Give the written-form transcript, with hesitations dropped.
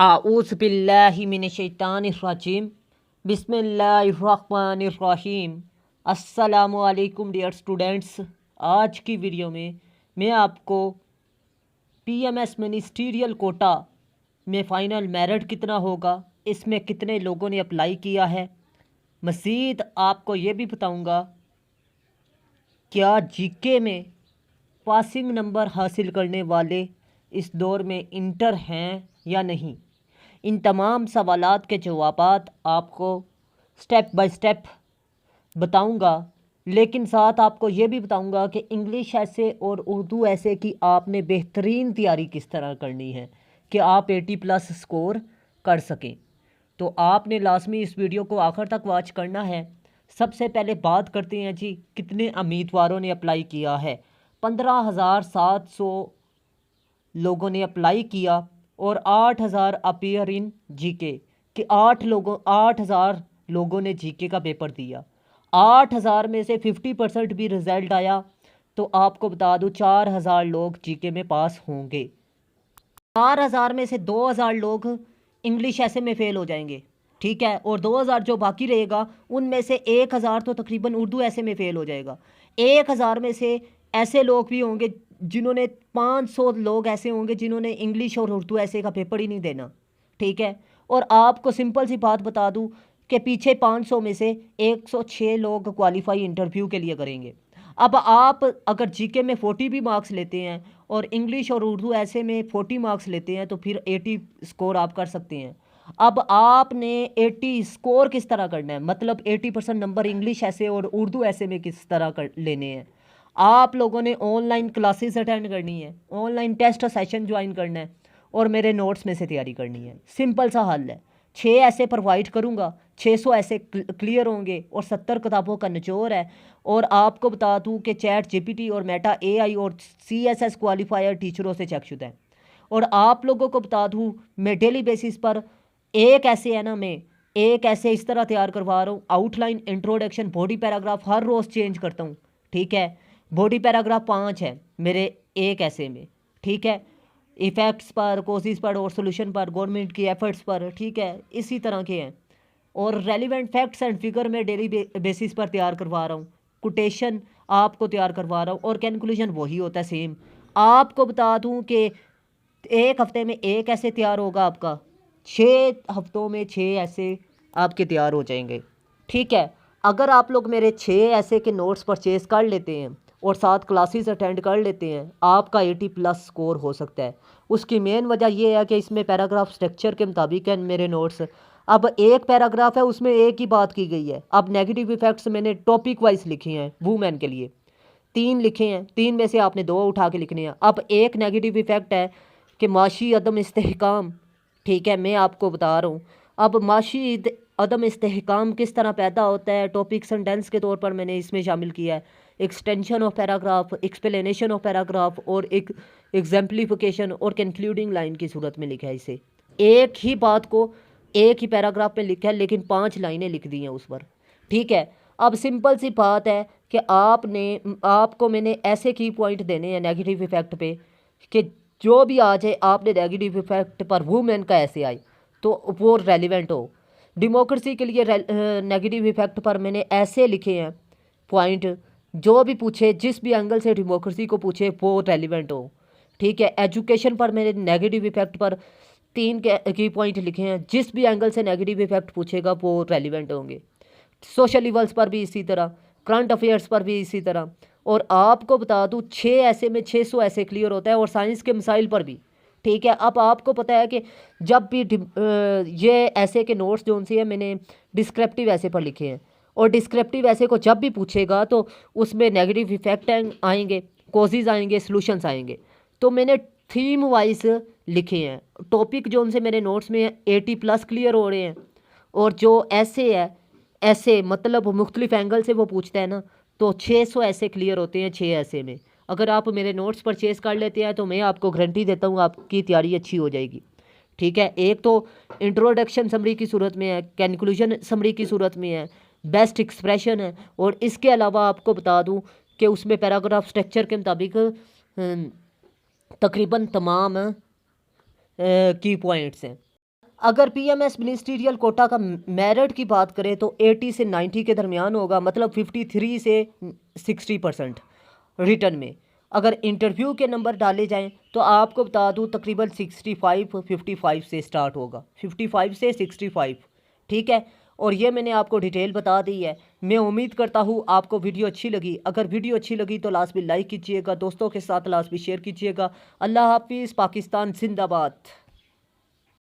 आऊज़ बिल्लाहि मिनश्शैतानिर्रजीम बिस्मिल्लाहिर्रहमानिर्रहीम। अस्सलामु अलैकुम डियर स्टूडेंट्स। आज की वीडियो में मैं आपको पीएमएस मिनिस्टीरियल कोटा में फ़ाइनल मेरिट कितना होगा, इसमें कितने लोगों ने अप्लाई किया है, मज़ीद आपको ये भी बताऊंगा क्या जीके में पासिंग नंबर हासिल करने वाले इस दौर में इंटर हैं या नहीं। इन तमाम सवालात के जवाबात आपको स्टेप बाय स्टेप बताऊंगा, लेकिन साथ आपको ये भी बताऊंगा कि इंग्लिश ऐसे और उर्दू ऐसे की आपने बेहतरीन तैयारी किस तरह करनी है कि आप 80+ स्कोर कर सकें। तो आपने लाजमी इस वीडियो को आखिर तक वॉच करना है। सबसे पहले बात करते हैं जी कितने उम्मीदवारों ने अप्लाई किया है। 15,700 लोगों ने अप्लाई किया और 8,000 अपीयर इन जीके कि 8,000 लोगों ने जीके का पेपर दिया। 8,000 में से 50% भी रिज़ल्ट आया तो आपको बता दूं 4,000 लोग जीके में पास होंगे। 4,000 में से 2,000 लोग इंग्लिश ऐसे में फ़ेल हो जाएंगे, ठीक है, और 2,000 जो बाकी रहेगा उनमें से 1,000 तो तकरीबन उर्दू ऐसे में फ़ेल हो जाएगा। 1,000 में से ऐसे लोग भी होंगे जिन्होंने 500 लोग ऐसे होंगे जिन्होंने इंग्लिश और उर्दू ऐसे का पेपर ही नहीं देना, ठीक है। और आपको सिंपल सी बात बता दूं कि पीछे 500 में से 106 लोग क्वालिफाई इंटरव्यू के लिए करेंगे। अब आप अगर जीके में 40 भी मार्क्स लेते हैं और इंग्लिश और उर्दू ऐसे में 40 मार्क्स लेते हैं तो फिर 80 स्कोर आप कर सकते हैं। अब आपने 80 स्कोर किस तरह करना है, मतलब 80% नंबर इंग्लिश ऐसे और उर्दू ऐसे में किस तरह कर लेने हैं। आप लोगों ने ऑनलाइन क्लासेस अटेंड करनी है, ऑनलाइन टेस्ट सेशन ज्वाइन करना है और मेरे नोट्स में से तैयारी करनी है। सिंपल सा हल है, 6 ऐसे प्रोवाइड करूँगा, 600 ऐसे क्लियर होंगे और 70 किताबों का निचोड़ है। और आपको बता दूँ कि चैट जीपीटी और मेटा एआई और सीएसएस क्वालिफायर टीचरों से चेकशुदा है। और आप लोगों को बता दूँ मैं डेली बेसिस पर एक ऐसे है ना, मैं एक ऐसे इस तरह तैयार करवा रहा हूँ, आउटलाइन, इंट्रोडक्शन, बॉडी पैराग्राफ हर रोज़ चेंज करता हूँ, ठीक है। बॉडी पैराग्राफ 5 है मेरे एक ऐसे में, ठीक है। इफ़ेक्ट्स पर, कोसिस पर और सोल्यूशन पर, गवर्नमेंट की एफर्ट्स पर, ठीक है, इसी तरह के हैं। और रेलिवेंट फैक्ट्स एंड फिगर में डेली बेसिस पर तैयार करवा रहा हूँ। कोटेशन आपको तैयार करवा रहा हूँ और कैलकुलेशन वही होता है सेम। आपको बता दूँ कि एक हफ्ते में एक ऐसे तैयार होगा आपका, 6 हफ्तों में 6 ऐसे आपके तैयार हो जाएंगे, ठीक है। अगर आप लोग मेरे 6 ऐसे के नोट्स परचेज़ कर लेते हैं और 7 क्लासेस अटेंड कर लेते हैं, आपका 80+ स्कोर हो सकता है। उसकी मेन वजह यह है कि इसमें पैराग्राफ स्ट्रक्चर के मुताबिक है मेरे नोट्स। अब एक पैराग्राफ है उसमें एक ही बात की गई है। अब नेगेटिव इफेक्ट्स मैंने टॉपिक वाइज लिखे हैं, वूमेन के लिए 3 लिखे हैं, 3 में से आपने 2 उठा के लिखने हैं। अब एक नेगेटिव इफेक्ट है कि माशी अदम इस्तेहकाम, ठीक है, मैं आपको बता रहा हूँ। अब माशी अदम इस्तेहकाम किस तरह पैदा होता है, टॉपिक सेंटेंस के तौर पर मैंने इसमें शामिल किया है। Extension of paragraph, explanation of paragraph और एक एग्जाम्पलीफिकेशन और कंक्लूडिंग लाइन की सूरत में लिखा है। इसे एक ही बात को एक ही पैराग्राफ में लिखा है लेकिन 5 लाइनें लिख दी हैं उस पर, ठीक है। अब सिंपल सी बात है कि आपको मैंने ऐसे की पॉइंट देने हैं नेगेटिव इफेक्ट पे कि जो भी आ जाए आपने नेगेटिव इफेक्ट पर वुमेन का ऐसे आए तो वो रेलिवेंट हो। डेमोक्रेसी के लिए नेगेटिव इफेक्ट पर मैंने ऐसे लिखे हैं पॉइंट, जो भी पूछे जिस भी एंगल से डेमोक्रेसी को पूछे वो रेलिवेंट हो, ठीक है। एजुकेशन पर मैंने नेगेटिव इफेक्ट पर 3 की पॉइंट लिखे हैं, जिस भी एंगल से नेगेटिव इफेक्ट पूछेगा वो रेलिवेंट होंगे। सोशल इवल्स पर भी इसी तरह, करंट अफेयर्स पर भी इसी तरह। और आपको बता दूँ 6 ऐसे में 600 ऐसे क्लियर होता है और साइंस के मिसाइल पर भी, ठीक है। अब आपको पता है कि जब भी ये ऐसे के नोट्स जो उनसे है मैंने डिस्क्रिप्टिव ऐसे पर लिखे हैं और डिस्क्रिप्टिव ऐसे को जब भी पूछेगा तो उसमें नेगेटिव इफेक्ट आएंगे, कॉजेज आएंगे, सॉल्यूशंस आएंगे। तो मैंने थीम वाइज लिखे हैं। टॉपिक जो उनसे मेरे नोट्स में 80+ क्लियर हो रहे हैं और जो ऐसे है ऐसे मतलब मुख्तलिफ एंगल से वो पूछता है ना, तो 600 ऐसे क्लियर होते हैं 6 ऐसे में। अगर आप मेरे नोट्स परचेज़ कर लेते हैं तो मैं आपको गारंटी देता हूँ आपकी तैयारी अच्छी हो जाएगी, ठीक है। एक तो इंट्रोडक्शन समरी की सूरत में है, कंक्लूजन समरी की सूरत में है, बेस्ट एक्सप्रेशन है और इसके अलावा आपको बता दूँ कि उसमें पैराग्राफ स्ट्रक्चर के मुताबिक तकरीबन तमाम की पॉइंट्स हैं। अगर पीएमएस मिनिस्ट्रियल कोटा का मेरिट की बात करें तो 80 से 90 के दरमियान होगा, मतलब 53 से 60% रिटर्न में। अगर इंटरव्यू के नंबर डाले जाएं तो आपको बता दूं तकरीबन 55 से स्टार्ट होगा, 55 से 65। ठीक है, और ये मैंने आपको डिटेल बता दी है। मैं उम्मीद करता हूँ आपको वीडियो अच्छी लगी। अगर वीडियो अच्छी लगी तो लास्ट में लाइक कीजिएगा, दोस्तों के साथ लास्ट में शेयर कीजिएगा। अल्लाह हाफिज़, पाकिस्तान जिंदाबाद।